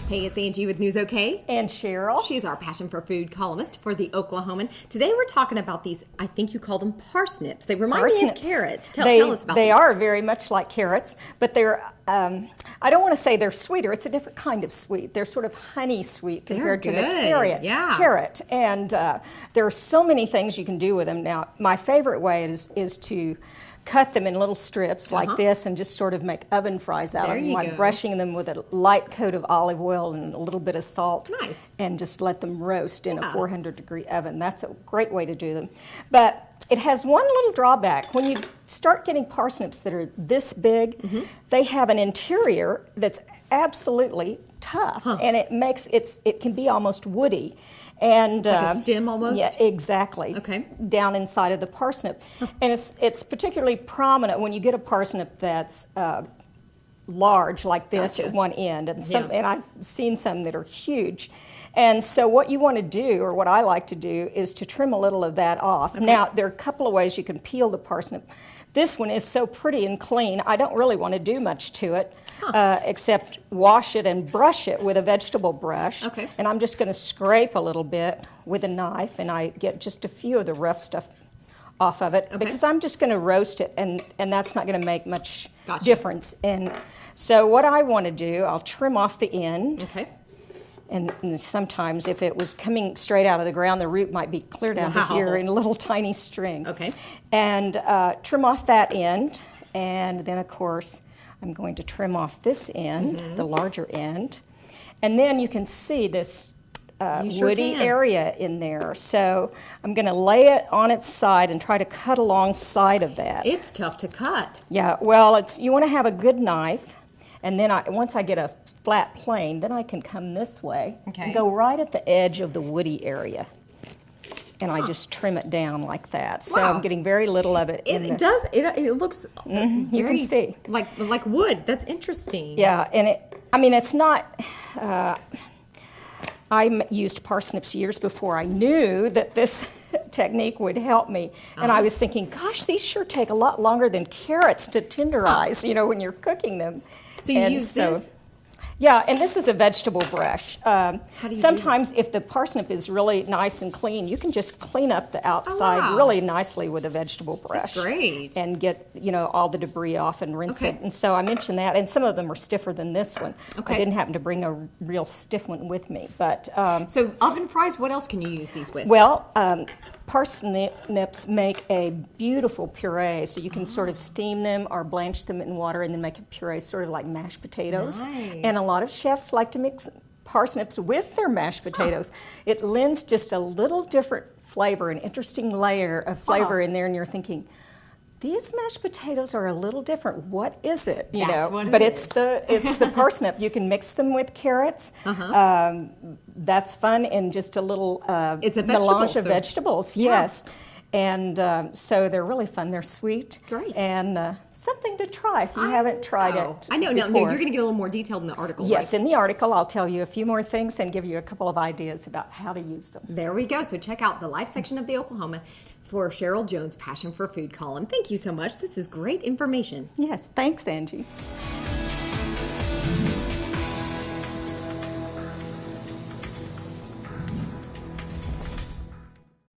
Hey, it's Angie with News OK. And Sherrel. She's our Passion for Food columnist for the Oklahoman. Today we're talking about these, I think you call them parsnips. They remind me of carrots. Tell us about these. They are very much like carrots, but they're, I don't want to say they're sweeter. It's a different kind of sweet. They're sort of honey sweet compared to the carrot. And there are so many things you can do with them. Now, my favorite way is to cut them in little strips like this and just sort of make oven fries out of them, like brushing them with a light coat of olive oil and a little bit of salt. Nice. And just let them roast in a 400-degree oven. That's a great way to do them. But it has one little drawback. When you start getting parsnips that are this big, they have an interior that's absolutely tough, and it can be almost woody. And it's like a stem almost? Yeah, exactly. Okay. Down inside of the parsnip. And it's particularly prominent when you get a parsnip that's large like this at one end. And and I've seen some that are huge. And so what you want to do, or what I like to do, is to trim a little of that off. Okay. Now, there are a couple of ways you can peel the parsnip. This one is so pretty and clean, I don't really want to do much to it, except wash it and brush it with a vegetable brush. Okay. And I'm just going to scrape a little bit with a knife, and I get just a few of the rough stuff off of it, because I'm just going to roast it, and that's not going to make much difference. And so what I want to do, I'll trim off the end. Okay. And sometimes if it was coming straight out of the ground, the root might be clear down to here in a little tiny string. Okay. And trim off that end. And then, of course, I'm going to trim off this end, the larger end. And then you can see this woody area in there. So I'm going to lay it on its side and try to cut alongside of that. It's tough to cut. Yeah, well, you want to have a good knife. And then once I get a flat plane, then I can come this way and go right at the edge of the woody area. And I just trim it down like that. So I'm getting very little of it. It looks you can see. Like wood. That's interesting. Yeah, and it's not, I used parsnips years before I knew that this technique would help me. And I was thinking, gosh, these sure take a lot longer than carrots to tenderize, when you're cooking them. So you use this? Yeah, and this is a vegetable brush. How do you sometimes if the parsnip is really nice and clean, you can just clean up the outside really nicely with a vegetable brush. That's great. And get, all the debris off and rinse it. And so I mentioned that, and some of them are stiffer than this one. I didn't happen to bring a real stiff one with me. But so oven fries, what else can you use these with? Well, parsnips make a beautiful puree, so you can sort of steam them or blanch them in water and then make a puree sort of like mashed potatoes. Nice. And a lot of chefs like to mix parsnips with their mashed potatoes. It lends just a little different flavor, an interesting layer of flavor in there, and you're thinking, these mashed potatoes are a little different. What is it? But it's the parsnip. You can mix them with carrots. That's fun, and just a little it's a melange of vegetables. Yes. And so they're really fun. They're sweet. Great. And something to try if you haven't tried it. I know. Before. No, you're going to get a little more detailed in the article. Yes, right? In the article I'll tell you a few more things and give you a couple of ideas about how to use them. There we go. So check out the life section of the Oklahoma for Sherrel Jones' Passion for Food column. Thank you so much. This is great information. Yes, thanks, Angie.